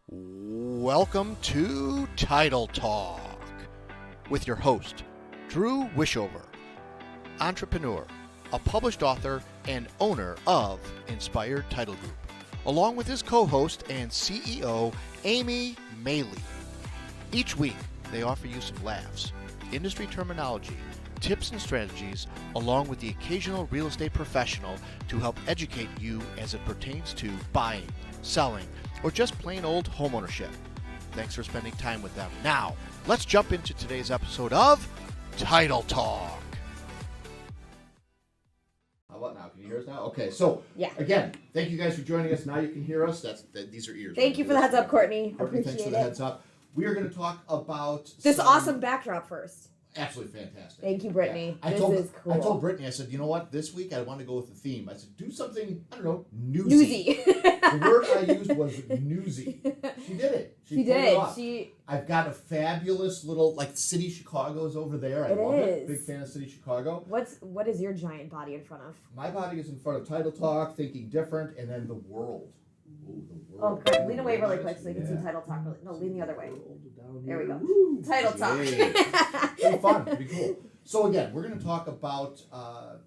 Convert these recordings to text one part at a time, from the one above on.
Welcome to Title Talk with your host, Drew Wishover, entrepreneur, a published author, and owner of Inspired Title Group, along with his co-host and CEO, Amy Maley. Each week, they offer you some laughs, industry terminology, tips and strategies, along with the occasional real estate professional to help educate you as it pertains to buying, selling, or just plain old homeownership. Thanks for spending time with them. Now, let's jump into today's episode of Title Talk. How about now? Can you hear us now? Okay, so again, thank you guys for joining us. Now you can hear us. These are ears. Thank you for the heads up, Courtney. Courtney, Appreciate thanks for the heads up. We are going to talk about this awesome backdrop first. Absolutely fantastic. Thank you, Brittany. Yeah. This is cool. I told Brittany, I said, you know what? This week I want to go with the theme. I said, do something, I don't know, newsy. The word I used was newsy. She did it. She did. It off. I've got a fabulous little, City Chicago is over there. I love it. Big fan of City Chicago. What is your giant body in front of? My body is in front of Title Talk, Thinking Different, and then the world. Ooh, the world. Oh, great. Lean away really quick so you can see Title Talk. No, lean the other way. There we go. Woo. Title Talk. It'll be fun. It'll be cool. So again, we're going to talk about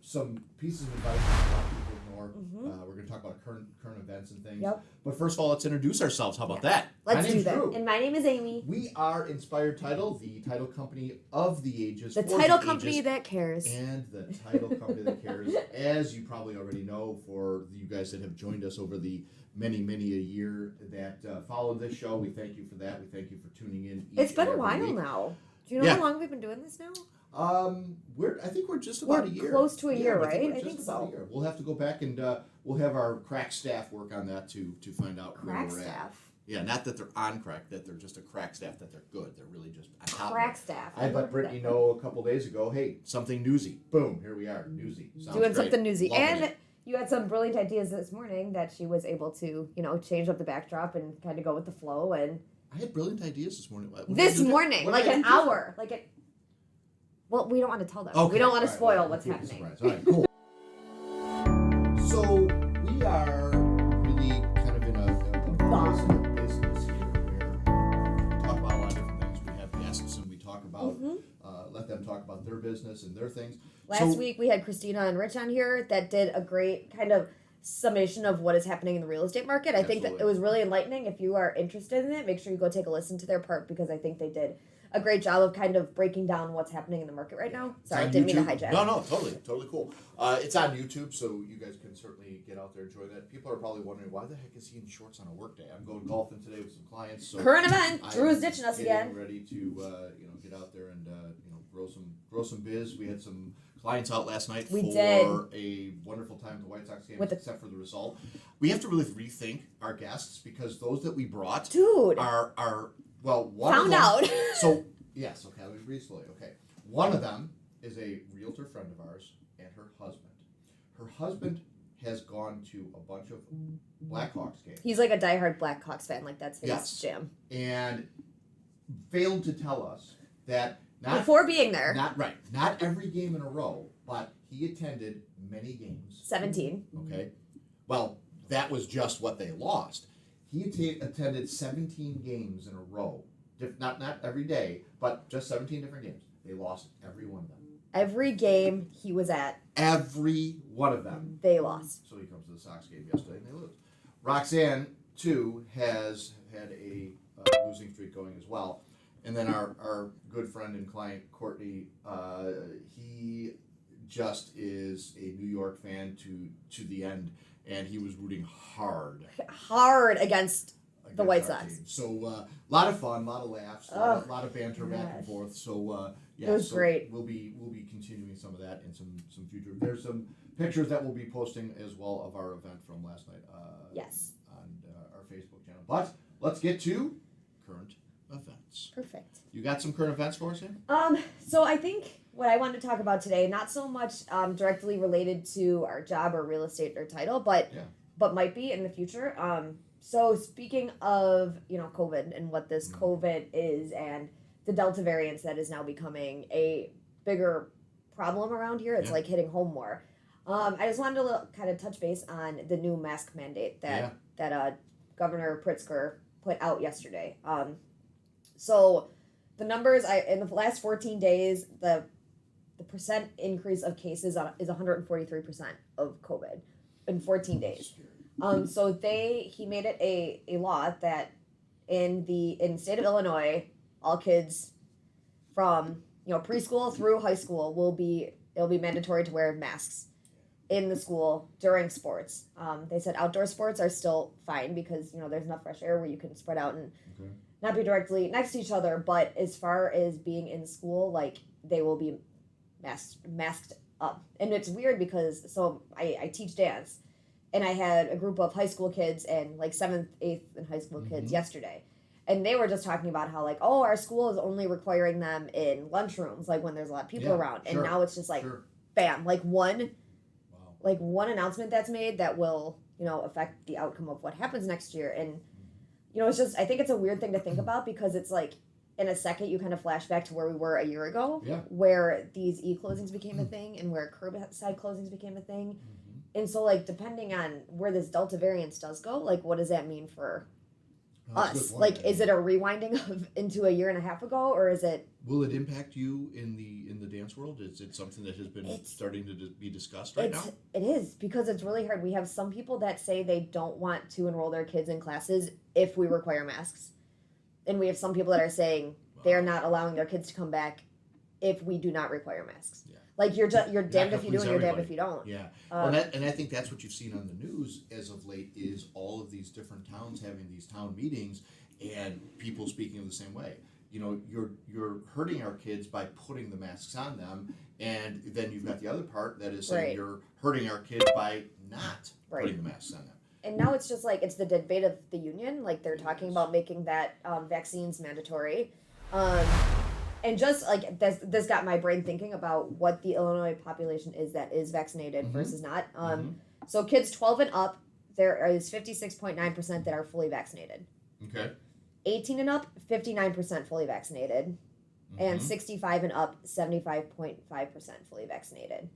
some pieces of advice that a lot of people ignore. Mm-hmm. We're going to talk about current events and things. Yep. But first of all, let's introduce ourselves. How about that? Let's do that. Drew. And my name is Amy. We are Inspired Title, the title company of the ages. The title company that cares. And the title company that cares. As you probably already know, for you guys that have joined us over the many a year that followed this show, we thank you for that. We thank you for tuning in. It's been a while now. Do you know how long we've been doing this now? I think we're just about a year. Close to a year, right? I think so. We'll have to go back and we'll have our crack staff work on that to find out where we're at. Yeah, not that they're on crack, that they're just a crack staff, that they're good. They're really just on top crack staff. I let Brittany know a couple days ago, hey, something newsy. Boom, here we are, newsy. Sounds doing great. Something newsy. Loving it. You had some brilliant ideas this morning that she was able to, change up the backdrop and kind of go with the flow. And I had brilliant ideas this morning. This morning, like an hour, well, we don't want to tell them. Okay. We don't want to spoil what's happening. All right, cool. So we are really kind of in a business here where we talk about a lot of different things. We have guests and we talk about, let them talk about their business and their things. Last week we had Christina and Rich on here that did a great kind of summation of what is happening in the real estate market. I think that it was really enlightening. If you are interested in it, make sure you go take a listen to their part because I think they did a great job of kind of breaking down what's happening in the market right now. Sorry, I didn't mean to hijack. No, totally cool. It's on YouTube, so you guys can certainly get out there and enjoy that. People are probably wondering, why the heck is he in shorts on a work day? I'm going golfing today with some clients. So current event. Drew's ditching us again. Ready to get out there and grow some biz. We had some clients out last night for a wonderful time at the White Sox game, except for the result. We have to really rethink our guests because those that we brought are one found out. So yes, okay, let me read slowly. Okay, one of them is a realtor friend of ours and her husband. Her husband has gone to a bunch of Blackhawks games. He's like a diehard Blackhawks fan, like that's his jam. And failed to tell us that before being there. Not every game in a row, but he attended many games. 17. Okay. Well, that was just what they lost. He attended 17 games in a row. Not every day, but just 17 different games. They lost every one of them. Every game he was at. Every one of them. They lost. So he comes to the Sox game yesterday and they lose. Roxanne, too, has had a losing streak going as well. And then our good friend and client, Courtney, he just is a New York fan to the end. And he was rooting hard against the White Sox. Team. So a lot of fun, a lot of laughs, a lot of banter back and forth. So it was great. We'll be continuing some of that in some future. There's some pictures that we'll be posting as well of our event from last night. Yes. On our Facebook channel. But let's get to current events. Perfect. You got some current events for us here? So I think what I wanted to talk about today, not so much directly related to our job or real estate or title, but might be in the future. So speaking of, COVID and what this COVID is and the Delta variants that is now becoming a bigger problem around here, it's like hitting home more. I just wanted to kind of touch base on the new mask mandate that Governor Pritzker put out yesterday. So the numbers in the last 14 days, the percent increase of cases is 143% of COVID in 14 days. So he made it a law that in the state of Illinois, all kids from preschool through high school it'll be mandatory to wear masks in the school during sports. They said outdoor sports are still fine because there's enough fresh air where you can spread out and not be directly next to each other. But as far as being in school, like they will be masked up. And it's weird because I teach dance, and I had a group of high school kids and like 7th, 8th, and high school kids yesterday. And they were just talking about how, like, oh, our school is only requiring them in lunchrooms, like when there's a lot of people around. And now it's just like, bam, like one announcement that's made that will, affect the outcome of what happens next year. And, it's just, I think it's a weird thing to think about because it's like, in a second, you kind of flash back to where we were a year ago, where these e-closings became a thing and where curbside closings became a thing. And so, like, depending on where this Delta variant does go, like, what does that mean for us? Like, is it a rewinding of into a year and a half ago, or is it? Will it impact you in the dance world? Is it something that has been starting to be discussed right now? It is, because it's really hard. We have some people that say they don't want to enroll their kids in classes if we require masks, and we have some people that are saying they're not allowing their kids to come back if we do not require masks. Yeah. Like you're damned if you do and you're damned if you don't. Yeah, and I think that's what you've seen on the news as of late is all of these different towns having these town meetings and people speaking the same way. You're hurting our kids by putting the masks on them, and then you've got the other part that is saying you're hurting our kids by not putting the masks on them. And now it's just like it's the debate of the union. Like they're talking about making that vaccines mandatory. And just like this got my brain thinking about what the Illinois population is that is vaccinated versus not. So kids 12 and up, there is 56.9% that are fully vaccinated. Okay. 18 and up, 59% fully vaccinated. And 65 and up, 75.5% fully vaccinated.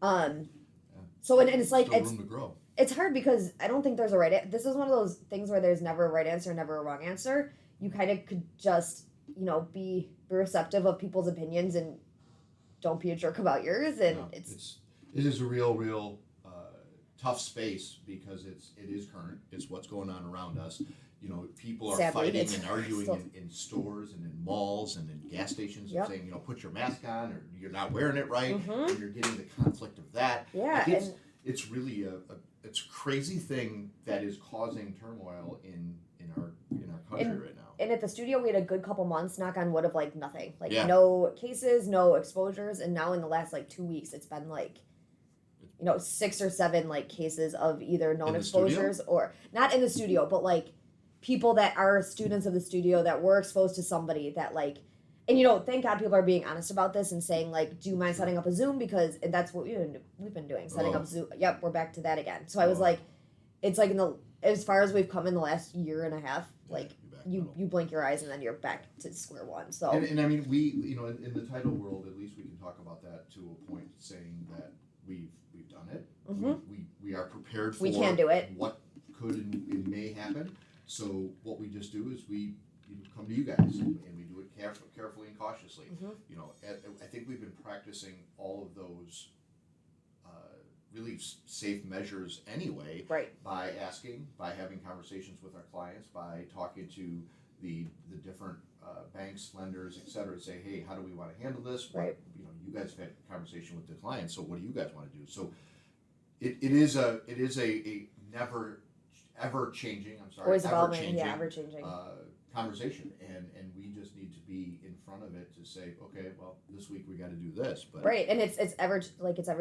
So and it's like still room to grow. It's hard because I don't think there's a right. This is one of those things where there's never a right answer, never a wrong answer. You kind of could just be receptive of people's opinions and don't be a jerk about yours. And it is a real tough space because it is current. It's what's going on around us. People are fighting and arguing in stores and in malls and in gas stations saying, put your mask on or you're not wearing it right, and you're getting the conflict of that. Yeah, it's really it's a crazy thing that is causing turmoil in our country right now. And at the studio, we had a good couple months, knock on wood, of like nothing, no cases, no exposures, and now in the last 2 weeks, it's been 6 or 7 cases of either known exposures or not in the studio, but people that are students of the studio that were exposed to somebody that and thank God people are being honest about this and saying do you mind setting up a Zoom, because that's what we've been doing, setting up Zoom. Yep, we're back to that again. So I was it's as far as we've come in the last year and a half, you blink your eyes and then you're back to square one. So and I mean we in the title world at least we can talk about that to a point, saying that we've done it. We are prepared for we can do it. What could and may happen. So what we just do is we come to you guys and we do it carefully and cautiously. I think we've been practicing all of those really safe measures anyway, by having conversations with our clients, by talking to the different banks, lenders, et cetera, to say, hey, how do we want to handle this? You guys have had a conversation with the clients, so what do you guys want to do? So it is a never ever changing. I'm sorry, always evolving, ever changing conversation, and we just need to be in front of it to say, okay, well, this week we got to do this, but and it's ever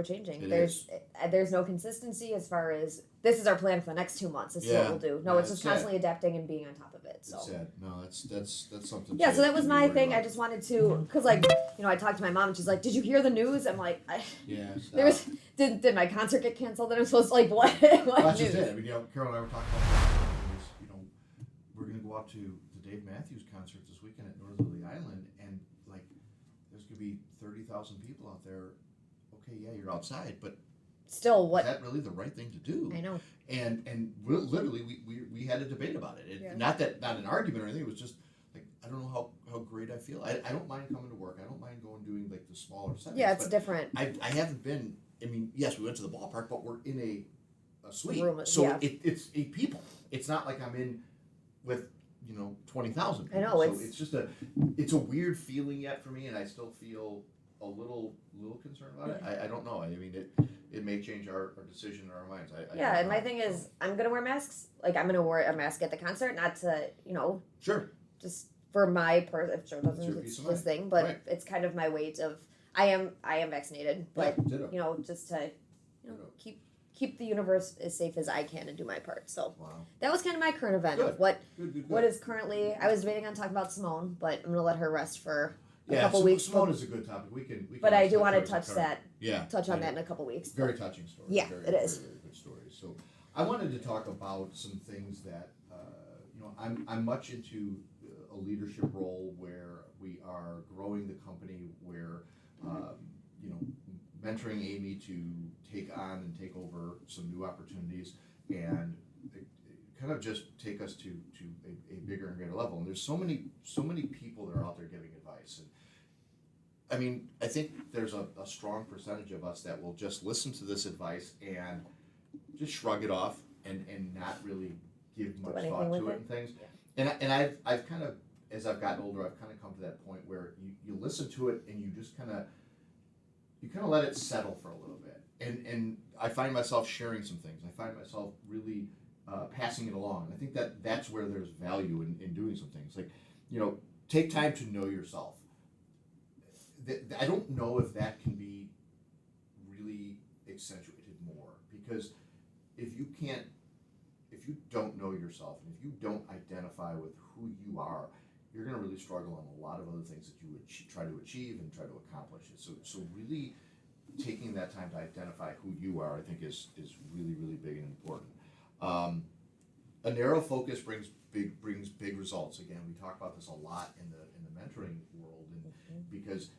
changing. There's no consistency as far as this is our plan for the next 2 months. This is what we'll do. No, it's just constantly adapting and being on top of it. So it's sad. No, that's something. Yeah, so that was my thing. I just wanted to, because I talked to my mom and she's like, "Did you hear the news?" I'm like, Did my concert get canceled? And I'm supposed to what? Well, that's just it. I mean, Carol and I were talking about that. We're going to go out to the Dave Matthews concert this weekend at Northerly Island, and there's going to be 30,000 people out there. Okay, yeah, you're outside, but still what is that really the right thing to do? I know. And literally we had a debate about it. Not an argument or anything. It was just like, I don't know how great I feel. I don't mind coming to work. I don't mind going doing like the smaller settings. Yeah, it's different. I haven't been. I mean, yes, we went to the ballpark, but we're in a suite, Room, so yeah. it's 8 people. It's not like I'm in with 20,000 people. I know, So it's a weird feeling yet for me, and I still feel a little concerned about it. I don't know. I mean, it may change our decision in our minds. Yeah, and my thing is, I'm gonna wear masks. Like, I'm gonna wear a mask at the concert, not to sure, just for my if Joe It's your doesn't, peace it's of his mind. thing. But Right. it's kind of my weight of I am vaccinated, but Yeah, ditto. just to Ditto. keep the universe as safe as I can and do my part. So Wow. that was kind of my current event Good. of what Good. is currently. I was debating on talking about Simone, but I'm gonna let her rest for a Yeah, couple weeks. Simone is a good topic. We can. But I do let want to Joyce touch cover. that. Yeah. Touch on I that know. in a couple weeks. Very touching story. Yeah, very, it is. Very, very good story. So, I wanted to talk about some things that I'm much into a leadership role where we are growing the company, where mentoring Amy to take on and take over some new opportunities and kind of just take us to a bigger and greater level. And there's so many people that are out there giving advice. And I mean, I think there's a strong percentage of us that will just listen to this advice and just shrug it off and not really give much anything thought with to it it. and things. And I've kind of, as I've gotten older, I've kind of come to that point where you listen to it and you just kind of let it settle for a little bit. And I find myself sharing some things. I find myself really passing it along. And I think that's where there's value in doing some things. Like, take time to know yourself. I don't know if that can be really accentuated more, because if you don't know yourself and if you don't identify with who you are, you're going to really struggle on a lot of other things that you would try to achieve and try to accomplish. So really taking that time to identify who you are, I think is really, really big and important. A narrow focus brings big results. Again, we talk about this a lot in the mentoring world, and because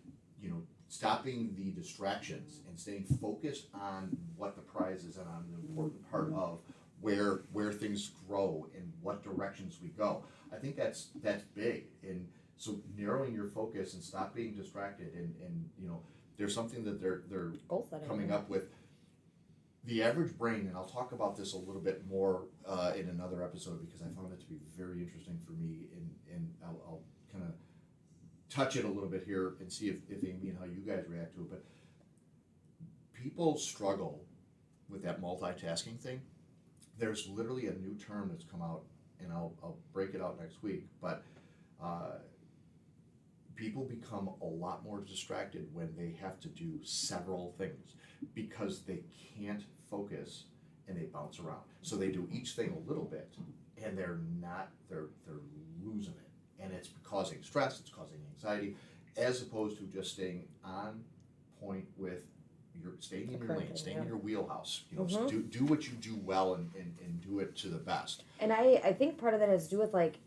stopping the distractions and staying focused on what the prize is and on the important part of where things grow and what directions we go. I think that's big. And so narrowing your focus and stop being distracted, and there's something that they're Goal setting, coming up with. The average brain, and I'll talk about this a little bit more in another episode, because I found it to be very interesting for me, and I'll kind of touch it a little bit here and see if Amy and how you guys react to it. But people struggle with that multitasking thing. There's literally a new term that's come out, and I'll break it out next week, but people become a lot more distracted when they have to do several things because they can't focus and they bounce around. So they do each thing a little bit, and they're losing it. And it's causing stress, it's causing anxiety, as opposed to just staying on point with staying in your lane, staying in your wheelhouse. Do what you do well and do it to the best. And I think part of that has to do with like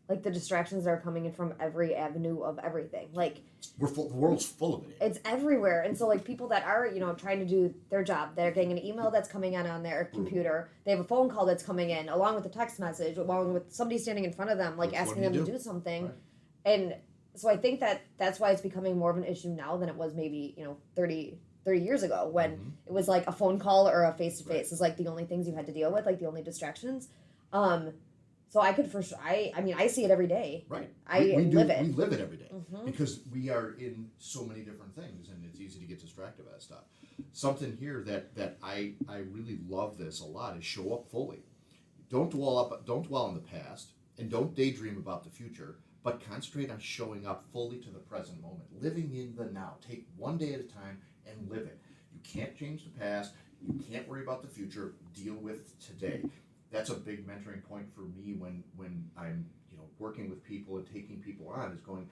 the distractions that are coming in from every avenue of everything. Like, the world's full of it. It's everywhere. And so like people that are, trying to do their job, they're getting an email that's coming in on their computer. They have a phone call that's coming in along with a text message, along with somebody standing in front of them, like asking them to do something. Right. And so I think that's why it's becoming more of an issue now than it was maybe, 30 years ago, when it was like a phone call or a face-to-face is like the only things you had to deal with, like the only distractions. So I could for sure, I see it every day. Right. We live it. We live it every day because we are in so many different things, and it's easy to get distracted by that stuff. Something here that I really love this a lot is show up fully. Don't dwell on the past, and don't daydream about the future, but concentrate on showing up fully to the present moment, living in the now. Take one day at a time and live it. You can't change the past. You can't worry about the future. Deal with today. That's a big mentoring point for me when I'm working with people and taking people on, is going,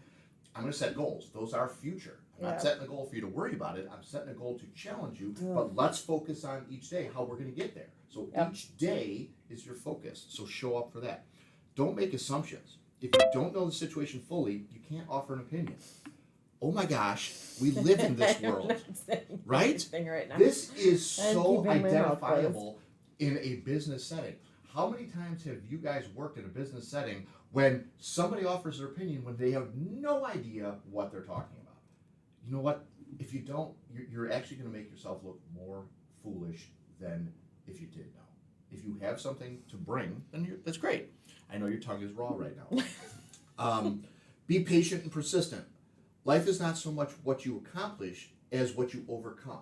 I'm going to set goals. Those are future. I'm not setting a goal for you to worry about it. I'm setting a goal to challenge you, but let's focus on each day, how we're going to get there. So each day is your focus. So show up for that. Don't make assumptions. If you don't know the situation fully, you can't offer an opinion. oh my gosh, we live in this I'm world, not saying right? anything right now. This is I'm so keeping my mouth identifiable in a business setting. How many times have you guys worked in a business setting when somebody offers their opinion when they have no idea what they're talking about? You know what? If you don't, you're actually going to make yourself look more foolish than if you did know. If you have something to bring, then that's great. I know your tongue is raw right now. Be patient and persistent. Life is not so much what you accomplish as what you overcome.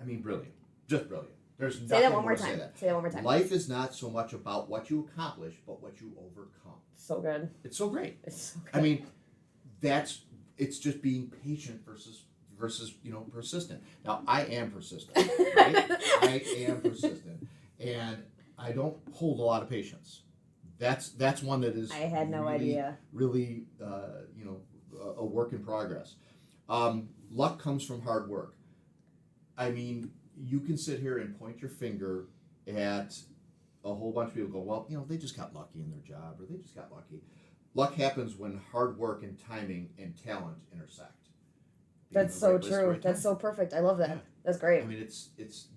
I mean, brilliant. Just brilliant. There's nothing Say that one more more to say time. that. Say that one more time. Life is not so much about what you accomplish, but what you overcome. So good. It's so great. It's so good. I mean, it's just being patient versus persistent. Now, I am persistent, right? I am persistent, and I don't hold a lot of patience. That's one that is. I had no idea. Really, a work in progress. Luck comes from hard work. I mean, you can sit here and point your finger at a whole bunch of people. Go, well, they just got lucky in their job, or they just got lucky. Luck happens when hard work and timing and talent intersect. That's so true. That's so perfect. I love that. Yeah. That's great. I mean, it's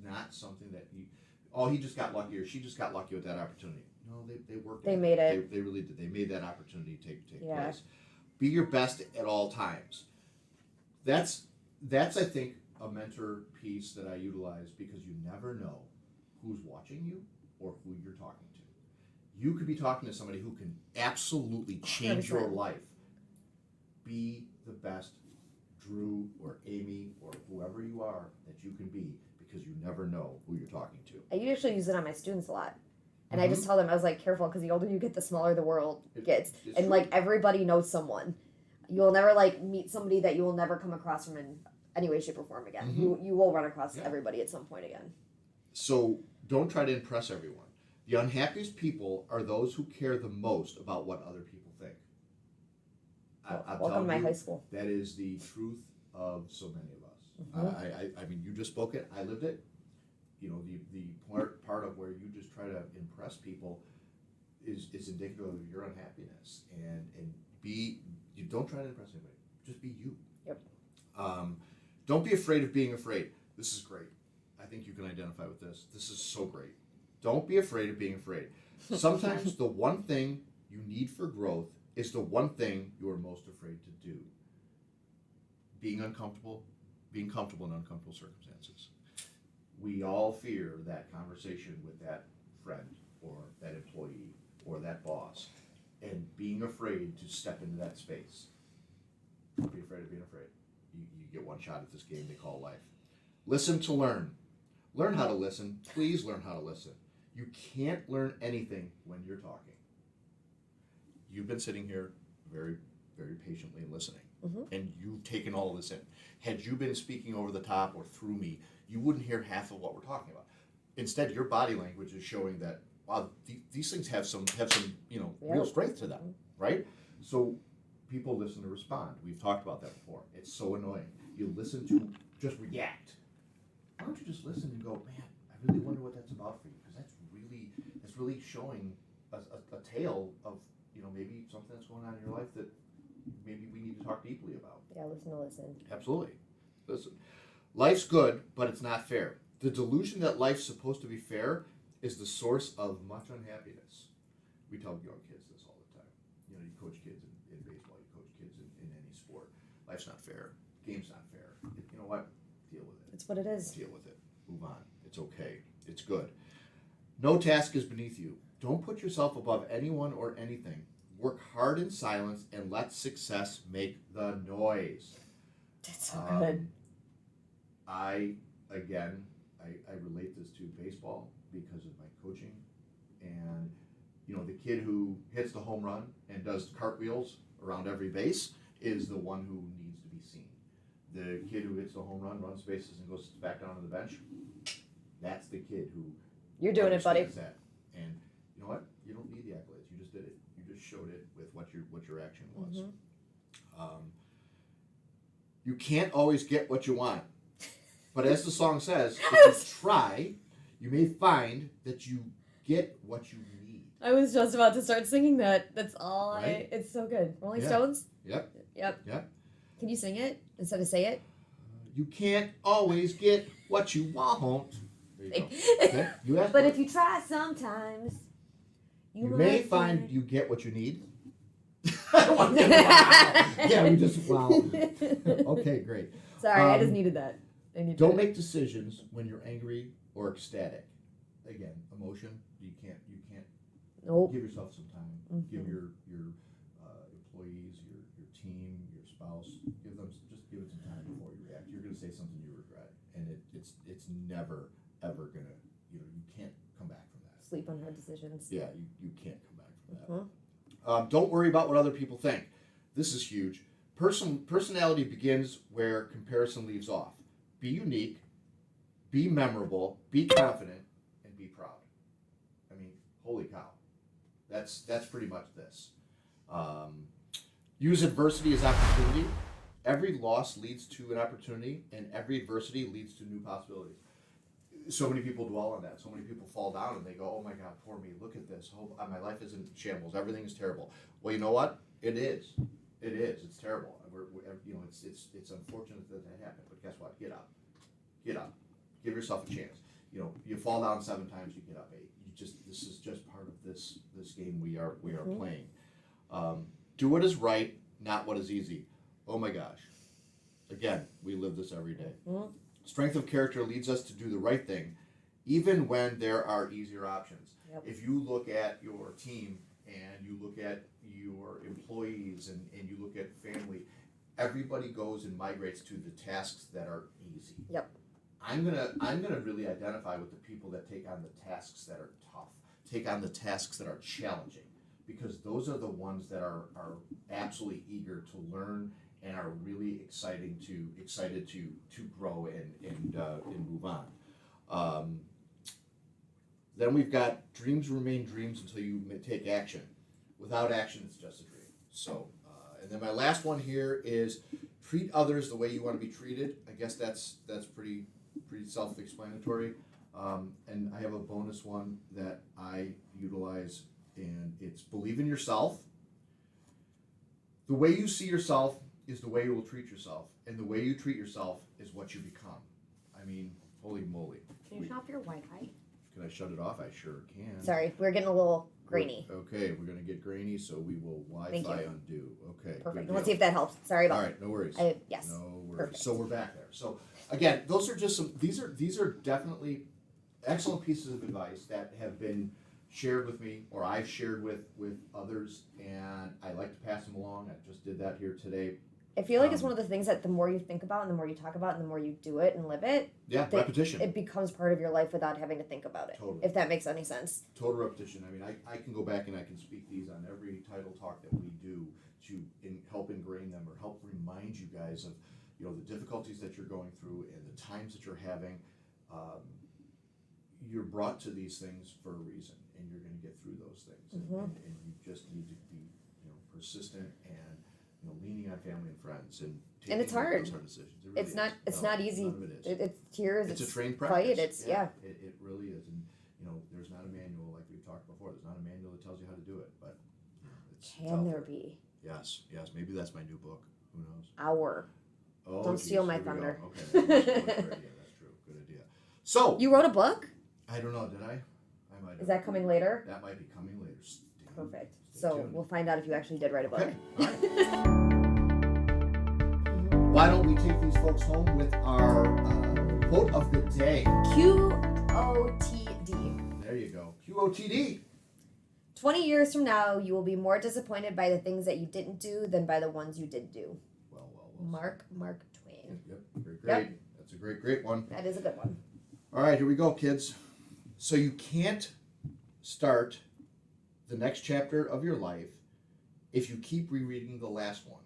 not something that he just got lucky or she just got lucky with that opportunity. No, they worked. They made it. They really did. They made that opportunity take Yeah. place. Be your best at all times. That's I think a mentor piece that I utilize because you never know who's watching you or who you're talking to. You could be talking to somebody who can absolutely change 100%. your life. Be the best Drew or Amy or whoever you are that you can be because you never know who you're talking to. I usually use it on my students a lot. And I just tell them, I was like, careful, because the older you get, the smaller the world gets. It's And, true. like, everybody knows someone. You will never, like, meet somebody that you will never come across from in any way, shape, or form again. Mhm. You will run across Yeah. everybody at some point again. So don't try to impress everyone. The unhappiest people are those who care the most about what other people think. I'm Welcome to telling my you, high school. that is the truth of so many of us. Mhm. I mean, you just spoke it. I lived it. The part of where you just try to impress people is indicative of your unhappiness. And you don't try to impress anybody. Just be you. Yep. Don't be afraid of being afraid. This is great. I think you can identify with this. This is so great. Don't be afraid of being afraid. Sometimes the one thing you need for growth is the one thing you are most afraid to do. Being comfortable in uncomfortable circumstances. We all fear that conversation with that friend or that employee or that boss and being afraid to step into that space. Don't be afraid of being afraid. You get one shot at this game they call life. Listen to learn. Learn how to listen. Please learn how to listen. You can't learn anything when you're talking. You've been sitting here very, very patiently listening, and you've taken all of this in. Had you been speaking over the top or through me, you wouldn't hear half of what we're talking about. Instead, your body language is showing that, wow, these things have some real strength to them, right? So people listen to respond. We've talked about that before. It's so annoying. You listen to just react. Why don't you just listen and go, man, I really wonder what that's about for you, because that's really showing a tale of maybe something that's going on in your life that maybe we need to talk deeply about. Yeah, listen. Absolutely. Listen. Life's good, but it's not fair. The delusion that life's supposed to be fair is the source of much unhappiness. We tell young kids this all the time. You coach kids in baseball, you coach kids in any sport. Life's not fair. Game's not fair. You know what? Deal with it. It's what it is. Deal with it. Move on. It's okay. It's good. No task is beneath you. Don't put yourself above anyone or anything. Work hard in silence and let success make the noise. That's so good. I relate this to baseball because of my coaching, and the kid who hits the home run and does cartwheels around every base is the one who needs to be seen. The kid who hits the home run, runs bases, and goes back down to the bench, that's the kid who You're doing it, buddy. understands that. And you know what? You don't need the accolades. You just did it. You just showed it with what your action was. You can't always get what you want. But as the song says, if you try, you may find that you get what you need. I was just about to start singing that. That's all Right? It's so good. Rolling Yeah. Stones? Yep. Yep. Yep. Can you sing it instead of say it? You can't always get what you want. There you go. Okay, you asked But for if it. you try sometimes, You might may find you get what you need. Wow. Yeah, we just wow. Okay, great. Sorry, I just needed that. I needed Don't it. make decisions when you're angry or ecstatic. Again, emotion. You can't. Nope. Give yourself some time. Mhm. Give your employees, your team, your spouse. Give it some time before you react. You're going to say something you regret, and it's never ever gonna. You can't come back from that. Sleep on hard decisions. Yeah, you can't come back from that. Mhm. Don't worry about what other people think. This is huge. Personality begins where comparison leaves off. Be unique, be memorable, be confident, and be proud. I mean, holy cow. That's pretty much this. Use adversity as opportunity. Every loss leads to an opportunity, and every adversity leads to new possibilities. So many people dwell on that. So many people fall down and they go, "Oh my God, poor me! Look at this. Oh, my life is in shambles. Everything is terrible." Well, you know what? It is. It is. It's terrible. It's unfortunate that happened. But guess what? Get up. Get up. Give yourself a chance. You fall down 7 times, you get up 8. This is just part of this game we are playing. Do what is right, not what is easy. Oh my gosh. Again, we live this every day. Mhm. Strength of character leads us to do the right thing, even when there are easier options. Yep. If you look at your team and you look at your employees and you look at family, everybody goes and migrates to the tasks that are easy. Yep. I'm gonna really identify with the people that take on the tasks that are tough, take on the tasks that are challenging, because those are the ones that are absolutely eager to learn and are really excited to grow and move on. Then we've got dreams remain dreams until you take action. Without action, it's just a dream. So, and then my last one here is treat others the way you want to be treated. I guess that's pretty self-explanatory. And I have a bonus one that I utilize, and it's believe in yourself. The way you see yourself is the way you will treat yourself, and the way you treat yourself is what you become. I mean, holy moly. Can you turn off your Wi-Fi? Can I shut it off? I sure can. Sorry, we're getting a little grainy. Okay, we're gonna get grainy, so we will Wi-Fi undo. Okay. Perfect. good Let's deal. see if that helps. Sorry about All right, no worries. yes. No worries. Perfect. So we're back there. So again, those are just some. These are definitely excellent pieces of advice that have been shared with me, or I've shared with others, and I like to pass them along. I just did that here today. I feel like it's one of the things that the more you think about and the more you talk about and the more you do it and live it, Yeah, repetition. it becomes part of your life without having to think about it. Totally. If that makes any sense. Total repetition. I mean, I can go back and I can speak these on every title talk that we do to help ingrain them or help remind you guys of the difficulties that you're going through and the times that you're having. You're brought to these things for a reason, and you're going to get through those things. And you just need to be persistent and leaning on family and friends and taking it's hard. those hard decisions. It really it's is. not easy. None of it is. It's tears. It's a trained fight. practice. It really is. And there's not a manual like we've talked before. There's not a manual that tells you how to do it, but it's Can out there there. be? Yes. Maybe that's my new book. Who knows? Oh, Don't geez, steal my here we go. thunder. Okay, that's a good idea. That's true. Good idea. So You wrote a book? I don't know. Did I? I might. Is that coming later? That might be coming later. Perfect. Stay So tuned. we'll find out if you actually did write a book. Okay. All right. Why don't we take these folks home with our quote of the day? QOTD. There you go. QOTD. 20 years from now, you will be more disappointed by the things that you didn't do than by the ones you did do. Well. Mark Twain. Yep. Great. Yep. That's a great one. That is a good one. All right, here we go, kids. So you can't start the next chapter of your life if you keep rereading the last one.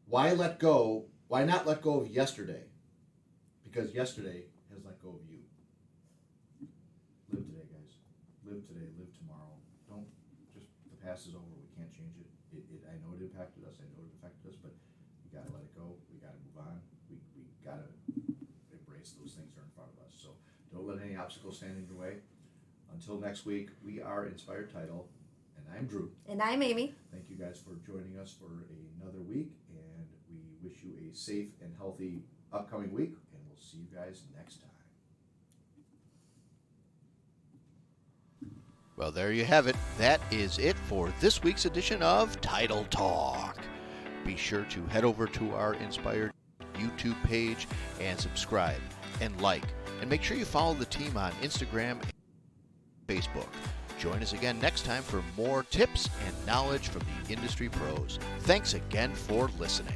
Why not let go of yesterday? Because yesterday has let go of you. Live today, guys. Live today, live tomorrow. Don't just, the past is over, we can't change it. I know it impacted us, I know it affected us, but we gotta let it go, we gotta move on, we gotta embrace those things that are in front of us. So don't let any obstacles stand in your way. Until next week, we are Inspired Title, and I'm Drew. And I'm Amy. Thank you you guys for joining us for another week, and we wish you a safe and healthy upcoming week, and we'll see you guys next time. Well, there you have it. That is it for this week's edition of Title Talk. Be sure to head over to our Inspired YouTube page and subscribe and like. And make sure you follow the team on Instagram and Facebook. Join us again next time for more tips and knowledge from the industry pros. Thanks again for listening.